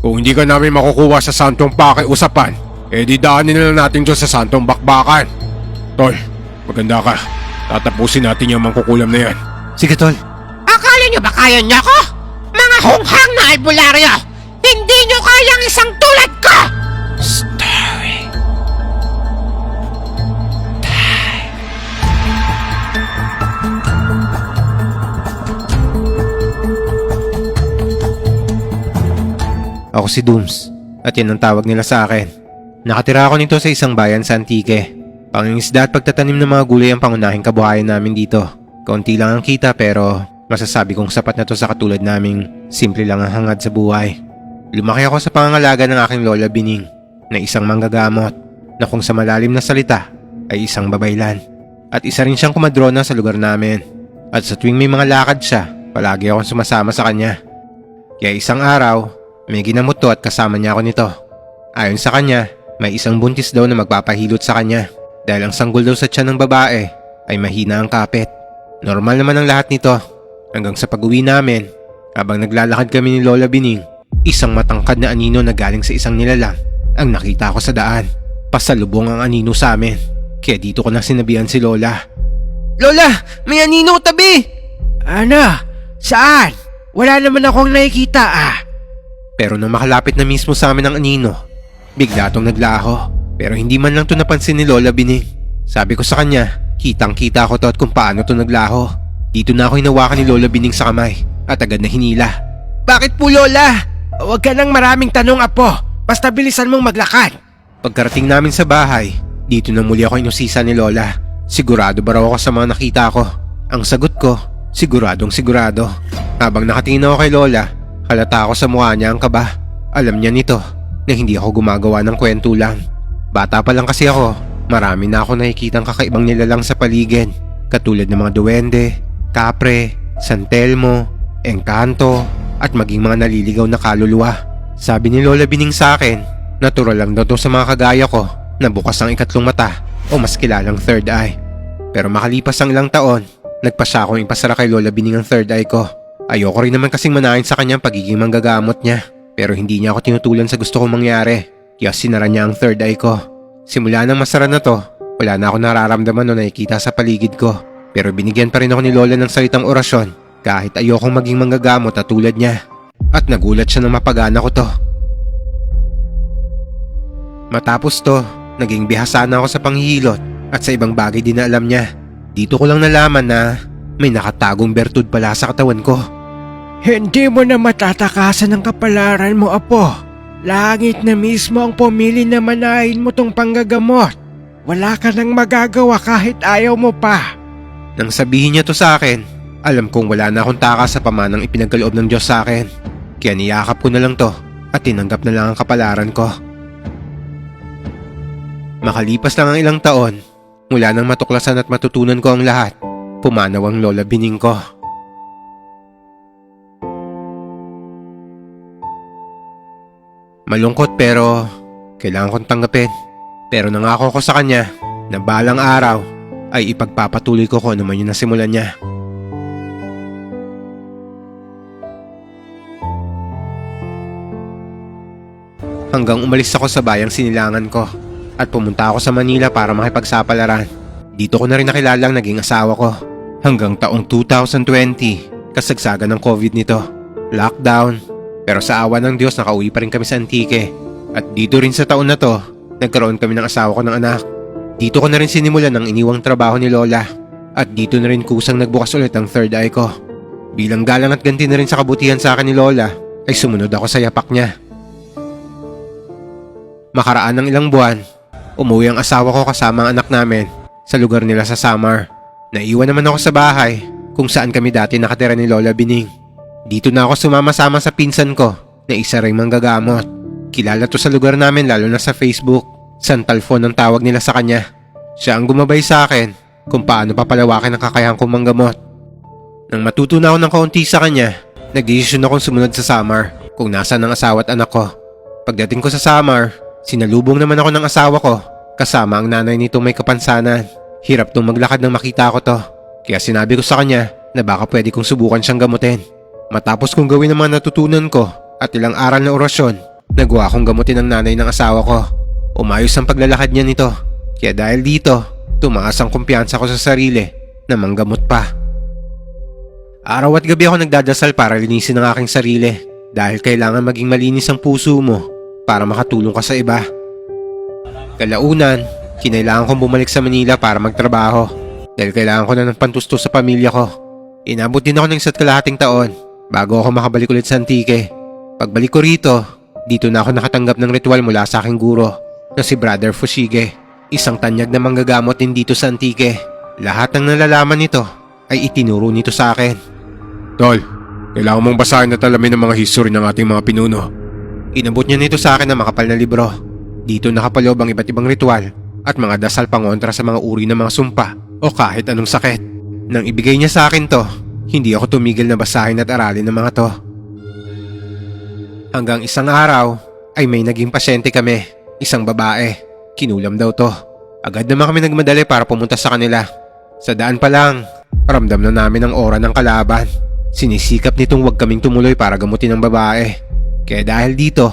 Kung hindi ka namin makukuha sa santong pakiusapan, di daanin na lang natin dyan sa santong bakbakan. Tol, maganda ka. Tatapusin natin yung mangkukulam na yan. Sige, tol. Akala nyo ba kaya niyo ako? Mga hunghang na albularyo! Hindi nyo kayang isang tulad ko! Story. Ako si Dooms, at yan ang tawag nila sa akin. Nakatira ako nito sa isang bayan sa Antique. Pangingisda at pagtatanim ng mga gulay ang pangunahing kabuhayan namin dito. Kaunti lang ang kita pero masasabi kong sapat na to sa katulad naming simple lang ang hangad sa buhay. Lumaki ako sa pangangalaga ng aking lola Bining na isang manggagamot na kung sa malalim na salita ay isang babaylan. At isa rin siyang kumadrona sa lugar namin. At sa tuwing may mga lakad siya, palagi akong sumasama sa kanya. Kaya isang araw, may ginamot to at kasama niya ako nito. Ayon sa kanya, may isang buntis daw na magpapahilot sa kanya dahil ang sanggol daw sa tiyan ng babae ay mahina ang kapit. Normal naman ang lahat nito hanggang sa pag-uwi namin. Habang naglalakad kami ni Lola Bining, isang matangkad na anino na galing sa isang nilalang ang nakita ko sa daan. Pasalubong ang anino sa amin. Kaya dito ko na sinabihan si Lola. Lola, may anino tabi! Ano? Saan? Wala naman akong nakikita Pero nang makalapit na mismo sa amin ang anino, bigla tong naglaho. Pero hindi man lang to napansin ni Lola Bining. Sabi ko sa kanya, kitang-kita ko to at kung paano to naglaho. Dito na ako hinawakan ni Lola Bining sa kamay at agad na hinila. Bakit po, Lola? Huwag ka nang maraming tanong, Apo. Basta bilisan mong maglakad. Pagkarating namin sa bahay, dito na muli ako inusisa ni Lola. Sigurado ba raw ako sa mga nakita ko? Ang sagot ko, siguradong sigurado. Habang nakatingin ako kay Lola, halata ako sa mukha niya ang kaba. Alam niya nito na hindi ako gumagawa ng kwento lang. Bata pa lang kasi ako, marami na ako nakikitang kakaibang nilalang sa paligid. Katulad ng mga duwende, kapre, santelmo, engkanto, at maging mga naliligaw na kaluluwa. Sabi ni Lola Bining sa akin, natural lang daw to sa mga kagaya ko na bukas ang ikatlong mata o mas kilalang third eye. Pero makalipas ang ilang taon, nagpa siya akong ipasara kay Lola Bining ang third eye ko. Ayoko rin naman kasing manahin sa kanyang pagiging manggagamot niya. Pero hindi niya ako tinutulan sa gusto kong mangyari. Kaya sinara niya ang third eye ko. Simula nang masara na to, wala na ako nararamdaman o nakikita sa paligid ko. Pero binigyan pa rin ako ni Lola ng salitang orasyon kahit ayokong maging manggagamot at tulad niya. At nagulat siya nang mapagana ko to. Matapos to, naging bihasa na ako sa panghihilot at sa ibang bagay din na alam niya. Dito ko lang nalaman na may nakatagong bertud pala sa katawan ko. Hindi mo na matatakasan ang kapalaran mo, Apo. Langit na mismo ang pumili na manahin mo tong panggagamot. Wala ka nang magagawa kahit ayaw mo pa. Nang sabihin niya to sa akin, alam kong wala na akong takas sa pamanang ipinagkaloob ng Diyos sa akin. Kaya niyakap ko na lang to at tinanggap na lang ang kapalaran ko. Makalipas lang ang ilang taon, mula nang matuklasan at matutunan ko ang lahat, pumanaw ang Lola Bining ko. Malungkot pero kailangan kong tanggapin. Pero nangako ko sa kanya na balang araw ay ipagpapatuloy ko kung ano man yung nasimulan niya. Hanggang umalis ako sa bayang sinilangan ko at pumunta ako sa Manila para makipagsapalaran. Dito ko na rin nakilala ang naging asawa ko. Hanggang taong 2020, kasagsagan ng COVID nito. Lockdown. Pero sa awa ng Diyos nakauwi pa rin kami sa Antique. At dito rin sa taon na to, nagkaroon kami ng asawa ko ng anak. Dito ko na rin sinimulan ang iniwang trabaho ni Lola. At dito na rin kusang nagbukas ulit ang third eye ko. Bilang galang at ganti na rin sa kabutihan sa akin ni Lola, ay sumunod ako sa yapak niya. Makaraan ng ilang buwan, umuwi ang asawa ko kasama ang anak namin sa lugar nila sa Samar. Naiwan naman ako sa bahay kung saan kami dati nakatira ni Lola Bining. Dito na ako sumama-sama sa pinsan ko na isa ring manggagamot. Kilala to sa lugar namin lalo na sa Facebook. Santalfon ang tawag nila sa kanya. Siya ang gumabay sa akin kung paano papalawakin ang kakayahan kong manggamot. Nang matuto na ako ng kaunti sa kanya, nagdesisyon akong sumunod sa Samar kung nasaan ang asawa at anak ko. Pagdating ko sa Samar, sinalubong naman ako ng asawa ko kasama ang nanay nitong may kapansanan. Hirap tong maglakad nang makita ko to. Kaya sinabi ko sa kanya na baka pwede kong subukan siyang gamutin. Matapos kong gawin ang mga natutunan ko at ilang aral na orasyon, Nagawa kong gamutin ang nanay ng asawa ko. Umayos ang paglalakad niya nito. Kaya dahil dito, tumaas ang kumpiyansa ko sa sarili na manggamot pa. Araw at gabi ako nagdadasal para linisin ang aking sarili dahil kailangan maging malinis ang puso mo para makatulong ka sa iba. Kalaunan, kinailangan kong bumalik sa Manila para magtrabaho dahil kailangan ko na ng pantusto sa pamilya ko. Inabot din ako ng 1.5 taon bago ako makabalik ulit sa Antique. Pagbalik ko rito, dito na ako nakatanggap ng ritual mula sa aking guro na si Brother Fushige. Isang tanyag na manggagamot din dito sa Antique. Lahat ng nalalaman nito ay itinuro nito sa akin. Tol, kailangan mong basahin at alamin ang mga history ng ating mga pinuno. Inabot niya nito sa akin ng makapal na libro. Dito nakapaloob ang iba't ibang ritual at mga dasal pangontra sa mga uri ng mga sumpa o kahit anong sakit. Nang ibigay niya sa akin to, hindi ako tumigil na basahin at aralin ng mga to. Hanggang isang araw ay may naging pasyente kami, isang babae. Kinulam daw to. Agad naman kami nagmadali para pumunta sa kanila. Sa daan pa lang, ramdam na namin ang aura ng kalaban. Sinisikap nitong huwag kaming tumuloy para gamutin ang babae. Kaya dahil dito,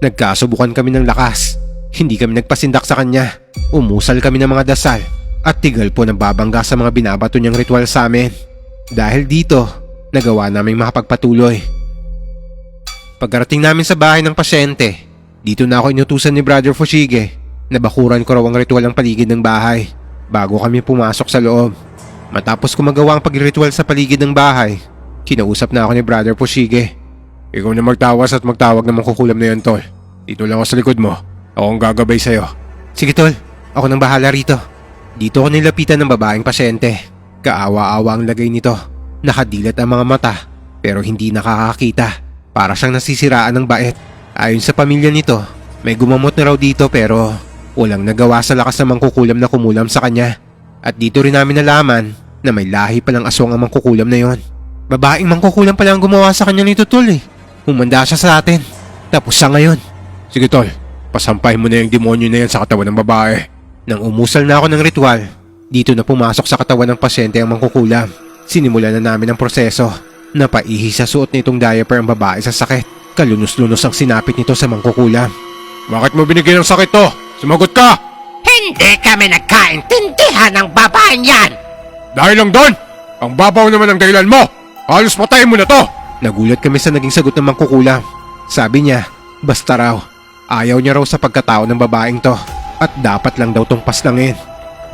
nagkasubukan kami ng lakas. Hindi kami nagpasindak sa kanya. Umusal kami ng mga dasal at tigal po ng babangga sa mga binabato niyang ritual sa amin. Dahil dito, nagawa naming makapagpatuloy. Pagkarating namin sa bahay ng pasyente, dito na ako inutusan ni Brother Fushige na bakuran ko raw ang ritual ng paligid ng bahay bago kami pumasok sa loob. Matapos ko magawa ang pagritual sa paligid ng bahay, kinausap na ako ni Brother Fushige. Ikaw na magtawas at magtawag ng mangkukulam na yan, Tol. Dito lang ako sa likod mo. Ako ang gagabay sa'yo. Sige tol, ako nang bahala rito. Dito ako nilapitan ng babaeng pasyente. Kaawa-awa ang lagay nito. Nakadilat ang mga mata pero hindi nakakakita. Para siyang nasisiraan ng bait. Ayon sa pamilya nito, may gumamot na raw dito pero walang nagawa sa lakas ng mangkukulam na kumulam sa kanya. At dito rin namin nalaman na may lahi palang aswang ang mangkukulam na yon. Babaeng mangkukulam pala ang gumawa sa kanya nito tol eh. Humanda siya sa atin. Tapos sa ngayon. Sige, Tol. Pasampahin mo na yung demonyo na yan sa katawan ng babae. Nang umusal na ako ng ritual, dito na pumasok sa katawan ng pasyente ang mangkukulam. Sinimulan na namin ang proseso. Napaihi sa suot nitong diaper ang babae sa sakit. Kalunos-lunos ang sinapit nito sa mangkukulam. Bakit mo binigyan ng sakit to? Sumagot ka! Hindi kami nagkaintindihan ng babaeng yan! Dahil lang doon, ang babaw naman ang dahilan mo. Halos patayin mo na to. Nagulat kami sa naging sagot ng mangkukulam. Sabi niya, basta raw. Ayaw niya raw sa pagkatao ng babaeng to at dapat lang daw tong paslangin.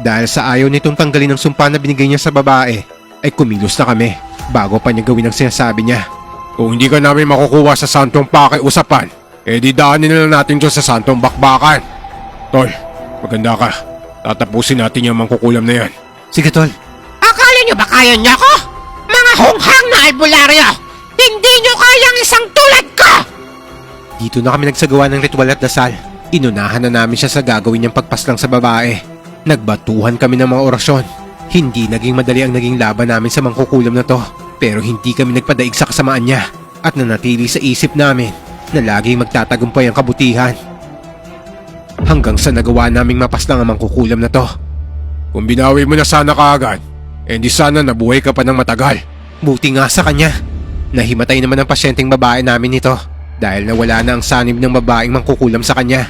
Dahil sa ayaw nitong tanggalin ang sumpa na binigay niya sa babae, ay kumilos na kami bago pa niya gawin ang sinasabi niya. Kung hindi ka namin makukuha sa santong pakiusapan, di daanin na lang natin dyan sa santong bakbakan. Tol, maganda ka. Tatapusin natin yung mangkukulam na yan. Sige tol. Akala nyo ba kaya nyo ako? Mga hunghang na albularyo! Hindi nyo kayang isang tulad ko! Dito na kami nagsagawa ng ritual at dasal. Inunahan na namin siya sa gagawin niyang pagpaslang sa babae. Nagbatuhan kami ng mga orasyon. Hindi naging madali ang naging laban namin sa mangkukulam na to. Pero hindi kami nagpadaig sa kasamaan niya. At nanatili sa isip namin na laging magtatagumpay ang kabutihan. Hanggang sa nagawa naming mapaslang ang mangkukulam na to. Kung binawi mo na sana kaagad, hindi sana nabuhay ka pa ng matagal. Buti nga sa kanya. Nahimatay naman ang pasyenteng babae namin nito dahil nawala na ang sanib ng babaeng mangkukulam sa kanya.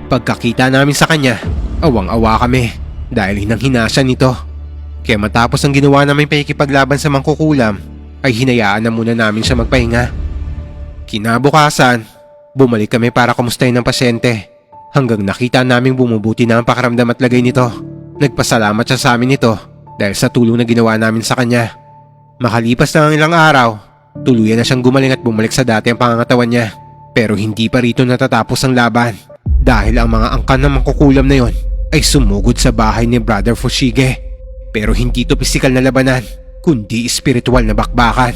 Pagkakita namin sa kanya, awang-awa kami dahil hinang-hina siya nito. Kaya matapos ang ginawa namin pakikipaglaban sa mangkukulam, ay hinayaan na muna namin siya magpahinga. Kinabukasan, bumalik kami para kumustahin ang pasyente hanggang nakita naming bumubuti na ang pakiramdam at lagay nito. Nagpasalamat siya sa amin nito dahil sa tulong na ginawa namin sa kanya. Makalipas na ang ilang araw, tuluyan na siyang gumaling at bumalik sa dati ang pangangatawan niya. Pero hindi pa rito natatapos ang laban dahil ang mga angkan ng mangkukulam na yon ay sumugod sa bahay ni Brother Fushige. Pero hindi to pisikal na labanan, kundi espiritual na bakbakan.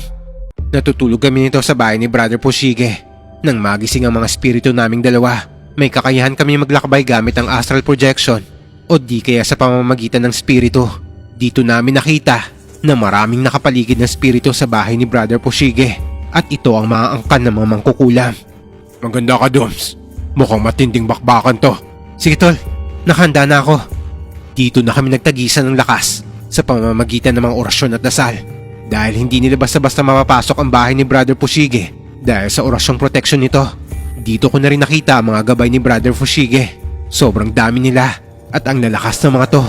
Natutulog kami nito sa bahay ni Brother Fushige. Nang magising ang mga espiritu naming dalawa, may kakayahan kami maglakbay gamit ang astral projection o di kaya sa pamamagitan ng espiritu. Dito namin nakita na maraming nakapaligid na espiritu sa bahay ni Brother Fushige at ito ang mga angkan ng mga mangkukulam. Maganda ka, Doms. Mukhang matinding bakbakan to. Sige tol, nakahanda na ako. Dito na kami nagtagisan ng lakas sa pamamagitan ng mga orasyon at dasal. Dahil hindi nila basta-basta mapapasok ang bahay ni Brother Fushige dahil sa orasyong protection nito. Dito ko na rin nakita ang mga gabay ni Brother Fushige. Sobrang dami nila at ang lalakas ng mga to.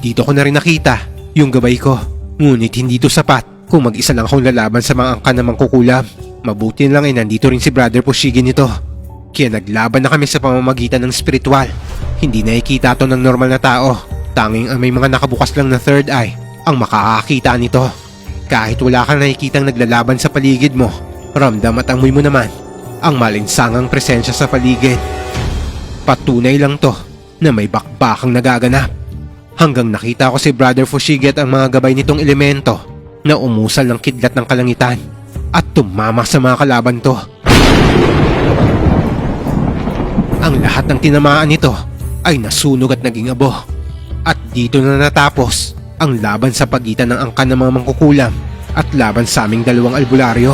Dito ko na rin nakita yung gabay ko. Ngunit hindi to sapat kung mag-isa lang akong lalaban sa mga angkan na mangkukulam. Mabuti na lang ay nandito rin si Brother Fushige nito. Kaya naglaban na kami sa pamamagitan ng spiritual. Hindi nakikita to ng normal na tao. Tanging ang may mga nakabukas lang na third eye ang makakakita nito. Kahit wala kang nakikitang naglalaban sa paligid mo, ramdam at amoy mo naman ang malinsangang presensya sa paligid. Patunay lang to na may bakbakang nagaganap. Hanggang nakita ko si Brother Fushige at ang mga gabay nitong elemento na umusal ng kidlat ng kalangitan at tumama sa mga kalaban to. Ang lahat ng tinamaan nito ay nasunog at naging abo. At dito na natapos ang laban sa pagitan ng angkan ng mga mangkukulam at laban sa aming dalawang albularyo.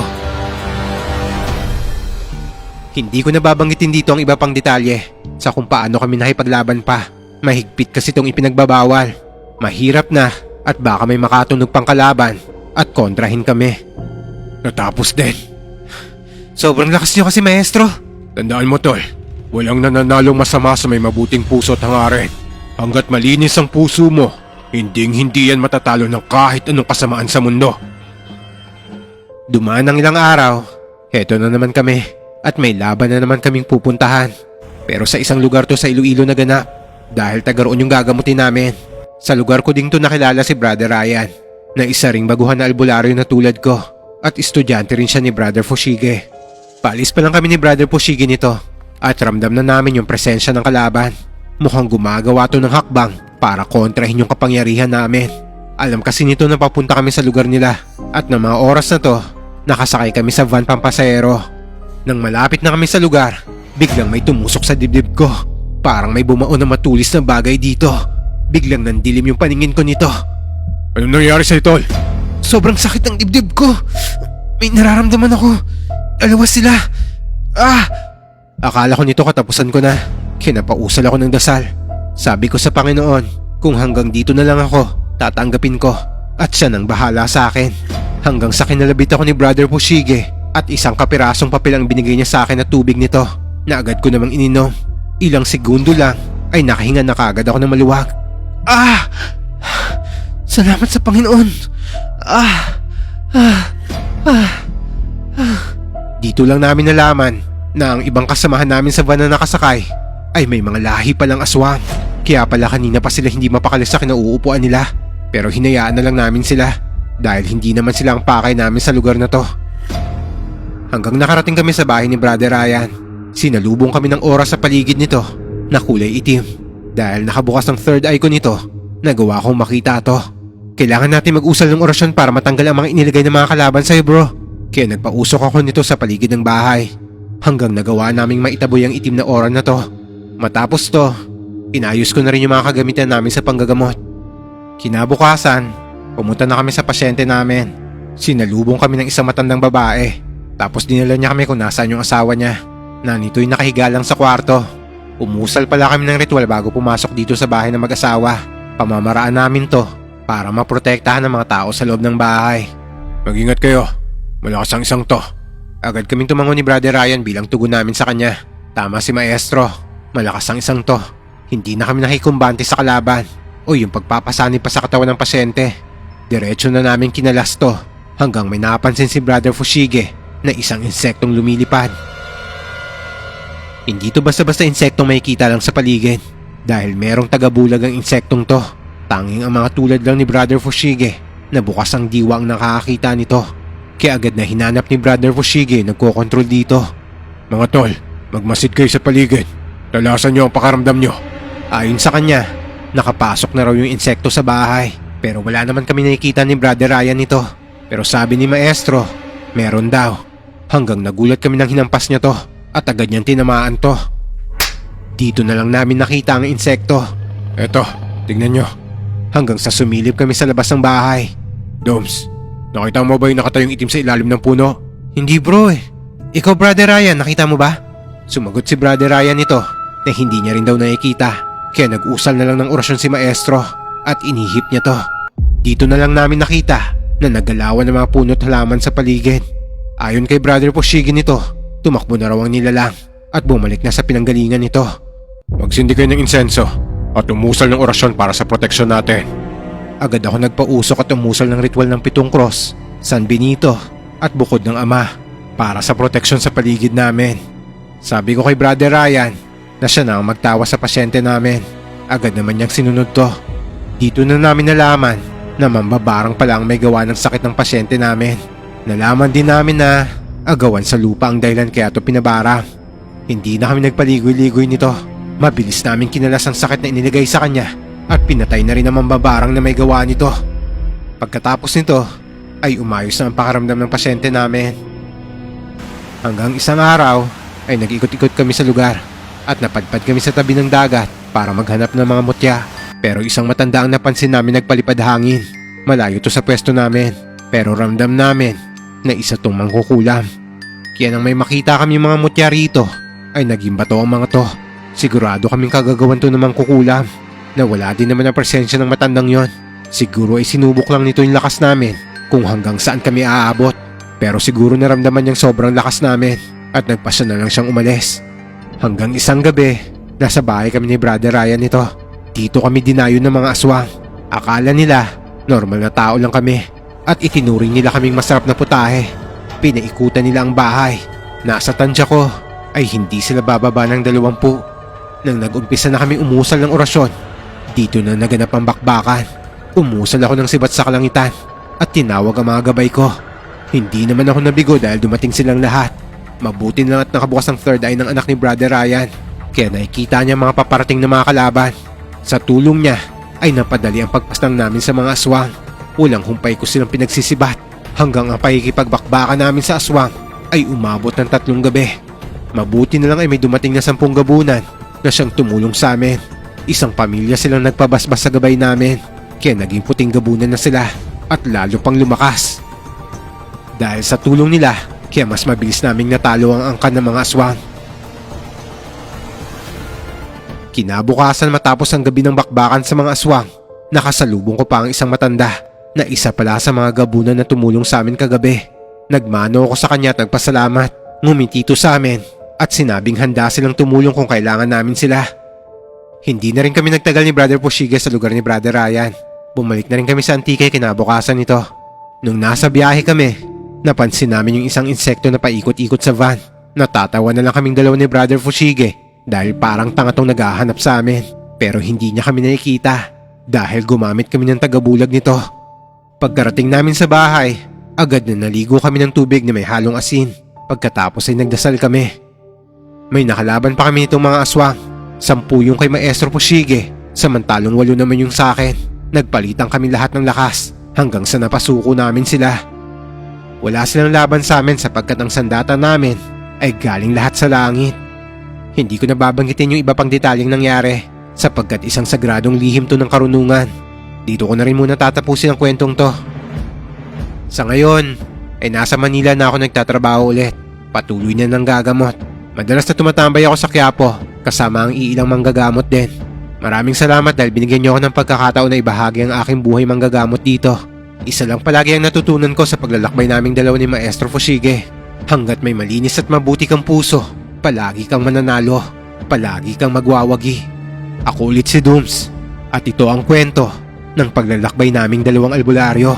Hindi ko nababanggitin dito ang iba pang detalye sa kung paano kami nakipaglaban pa. Mahigpit kasi itong ipinagbabawal. Mahirap na at baka may makatunog pang kalaban at kontrahin kami. Natapos din. Sobrang lakas niyo kasi, maestro. Tandaan mo, tol. Walang nananalong masama sa may mabuting puso at hangarin. Hanggat malinis ang puso mo, hindi yan matatalo ng kahit anong kasamaan sa mundo. Dumaan ang ilang araw, heto na naman kami at may laban na naman kaming pupuntahan. Pero sa isang lugar to sa Iloilo na ganap dahil taga roon yung gagamutin namin. Sa lugar ko ding to nakilala si Brother Ryan na isa ring baguhan na albularyo na tulad ko at estudyante rin siya ni Brother Fushige. Palis pa lang kami ni Brother Fushige nito at ramdam na namin yung presensya ng kalaban. Mukhang gumagawa to ng hakbang para kontrahin yung kapangyarihan namin. Alam kasi nito na papunta kami sa lugar nila at ng mga oras na to, nakasakay kami sa van pampasahero. Nang malapit na kami sa lugar, biglang may tumusok sa dibdib ko. Parang may bumaon na matulis na bagay dito. Biglang nandilim yung paningin ko nito. Anong nangyari sa'yo, tol? Sobrang sakit ng dibdib ko. May nararamdaman ako. Alawas sila. Akala ko nito katapusan ko na. Kinapausal ako ng dasal. Sabi ko sa Panginoon, kung hanggang dito na lang ako, tatanggapin ko. At siya nang bahala sa akin. Hanggang sa kinalabit ako ni Brother Fushige at isang kapirasong papel ang binigay niya sa akin na tubig nito na agad ko namang ininom. Ilang segundo lang ay nakahinga na kagad ako ng maluwag. Salamat sa Panginoon. Dito lang namin nalaman na ang ibang kasamahan namin sa van na nakasakay ay may mga lahi palang aswang. Kaya pala kanina pa sila hindi mapakali sa kinauupuan nila. Pero hinayaan na lang namin sila dahil hindi naman sila ang pakay namin sa lugar na to. Hanggang nakarating kami sa bahay ni Brother Ryan, sinalubong kami ng oras sa paligid nito na kulay itim. Dahil nakabukas ang third eye ko nito, nagawa kong makita to. Kailangan natin mag-usal ng orasyon para matanggal ang mga inilagay ng mga kalaban sa'yo, bro. Kaya nagpausok ako nito sa paligid ng bahay. Hanggang nagawa naming maitaboy ang itim na aura na to. Matapos to, inayos ko na rin yung mga kagamitan namin sa panggagamot. Kinabukasan, pumunta na kami sa pasyente namin. Sinalubong kami ng isang matandang babae. Tapos dinala niya kami kung nasaan yung asawa niya. Na nito'y nakahiga lang sa kwarto. Umusal pala kami ng ritual bago pumasok dito sa bahay ng mag-asawa. Pamamaraan namin to para maprotektahan ng mga tao sa loob ng bahay. Mag-ingat kayo. Malakas ang isang to. Agad kaming tumango ni Brother Ryan bilang tugon namin sa kanya. Tama si Maestro. Malakas ang isang to. Hindi na kami nakikumbante sa kalaban o yung pagpapasanib pa sa katawan ng pasyente. Diretso na namin kinalas to hanggang may napansin si Brother Fushige na isang insektong lumilipad. Hindi to basta-basta insektong makikita lang sa paligid dahil merong tagabulag ang insektong to. Tanging ang mga tulad lang ni Brother Fushige na bukas ang diwa ang nakakakita nito. Kaya agad na hinanap ni Brother Fushige nagkokontrol dito. Mga tol, magmasid kayo sa paligid. Lalasan nyo ang pakaramdam nyo. Ayon sa kanya, nakapasok na raw yung insekto sa bahay. Pero wala naman kami nakikita ni Brother Ryan nito. Pero sabi ni Maestro, meron daw. Hanggang nagulat kami nang hinampas niya to at agad niyang tinamaan to. Dito na lang namin nakita ang insekto. Eto, tignan nyo. Hanggang sa sumilip kami sa labas ng bahay. Doms, nakita mo ba yung nakatayong itim sa ilalim ng puno? Hindi bro eh. Ikaw Brother Ryan, nakita mo ba? Sumagot si Brother Ryan nito na hindi niya rin daw nakikita. Kaya nag-usal na lang ng orasyon si Maestro at inihip niya to. Dito na lang namin nakita na naggalawan ng mga puno at halaman sa paligid. Ayon kay Brother Fushige nito, tumakbo na raw ang nilalang at bumalik na sa pinanggalingan nito. Magsindi kayo ng insenso at umusal ng orasyon para sa proteksyon natin. Agad ako nagpausok at umusal ng ritual ng 7 cross, San Benito at bukod ng Ama para sa proteksyon sa paligid namin. Sabi ko kay Brother Ryan na siya na ang magtawa sa pasyente namin. Agad naman niyang sinunod to. Dito na namin nalaman na mambabarang pala ang may gawa ng sakit ng pasyente namin. Nalaman din namin na agawan sa lupa ang dahilan kaya ito pinabarang. Hindi na kami nagpaligoy-ligoy nito. Mabilis namin kinalas ang sakit na inilagay sa kanya at pinatay na rin ang mambabarang na may gawa nito. Pagkatapos nito ay umayos na ang pakaramdam ng pasyente namin. Hanggang isang araw ay nag-ikot-ikot kami sa lugar at napadpad kami sa tabi ng dagat para maghanap ng mga mutya. Pero isang matanda ang napansin namin nagpalipad hangin. Malayo to sa pwesto namin pero ramdam namin na isa tong mangkukulam. Kaya nang may makita kami mga mutya rito ay naging bato ang mga to. Sigurado kaming kagagawan to ng mangkukulam na wala din naman ang presensya ng matandang yon. Siguro ay sinubok lang nito yung lakas namin kung hanggang saan kami aabot. Pero siguro naramdaman niyang sobrang lakas namin at nagpasya na lang siyang umalis. Hanggang isang gabi, nasa bahay kami ni Brother Ryan nito. Dito kami dinayo ng mga aswang. Akala nila normal na tao lang kami at itinuring nila kaming masarap na putahe. Pinaikutan nila ang bahay. Nasa tansya ko ay hindi sila bababa ng 20. Nang nag-umpisa na kami umusal ng orasyon, dito na naganap ang bakbakan. Umusal ako ng sibat sa kalangitan at tinawag ang mga gabay ko. Hindi naman ako nabigo dahil dumating silang lahat. Mabuti na lang at nakabukas ang third eye ng anak ni Brother Ryan. Kaya nakikita niya mga paparating na mga kalaban. Sa tulong niya ay napadali ang pagpaslang namin sa mga aswang. Ulang humpay ko silang pinagsisibat hanggang ang pakikipagbakbakan namin sa aswang ay umabot ng 3 gabi. Mabuti na lang ay may dumating na 10 gabunan na siyang tumulong sa amin. Isang pamilya silang nagpabasbas sa gabay namin. Kaya naging puting gabunan na sila at lalo pang lumakas. Dahil sa tulong nila, kaya mas mabilis naming natalo ang angkan ng mga aswang. Kinabukasan matapos ang gabi ng bakbakan sa mga aswang, nakasalubong ko pa ang isang matanda na isa pala sa mga gabunan na tumulong sa amin kagabi. Nagmano ako sa kanya at nagpasalamat. Ngumiti ito sa amin at sinabing handa silang tumulong kung kailangan namin sila. Hindi na rin kami nagtagal ni Brother Pushige sa lugar ni Brother Ryan. Bumalik na rin kami sa Antique kinabukasan nito. Nung nasa biyahe kami, napansin namin yung isang insekto na paikot-ikot sa van. Natatawa na lang kaming dalawa ni Brother Fushige dahil parang tanga tong naghahanap sa amin. Pero hindi niya kami nakikita dahil gumamit kami ng tagabulag nito. Pagkarating namin sa bahay, agad na naligo kami ng tubig na may halong asin. Pagkatapos ay nagdasal kami. May nakalaban pa kami nitong mga aswang. 10 yung kay Maestro Fushige, samantalong 8 naman yung sa akin. Nagpalitan kami lahat ng lakas hanggang sa napasuko namin sila. Wala silang laban sa amin sapagkat ang sandata namin ay galing lahat sa langit. Hindi ko nababanggitin yung iba pang detalyeng nangyari sapagkat isang sagradong lihim to ng karunungan. Dito ko na rin muna tatapusin ang kwentong to. Sa ngayon ay nasa Manila na ako nagtatrabaho ulit. Patuloy na nang gagamot. Madalas na tumatambay ako sa Quiapo kasama ang iilang manggagamot din. Maraming salamat dahil binigyan niyo ako ng pagkakataon na ibahagi ang aking buhay manggagamot dito. Isa lang palagi ang natutunan ko sa paglalakbay naming dalawa ni Maestro Fushige. Hanggat may malinis at mabuti kang puso, palagi kang mananalo, palagi kang magwawagi. Ako ulit si Dooms at ito ang kwento ng paglalakbay naming dalawang albularyo.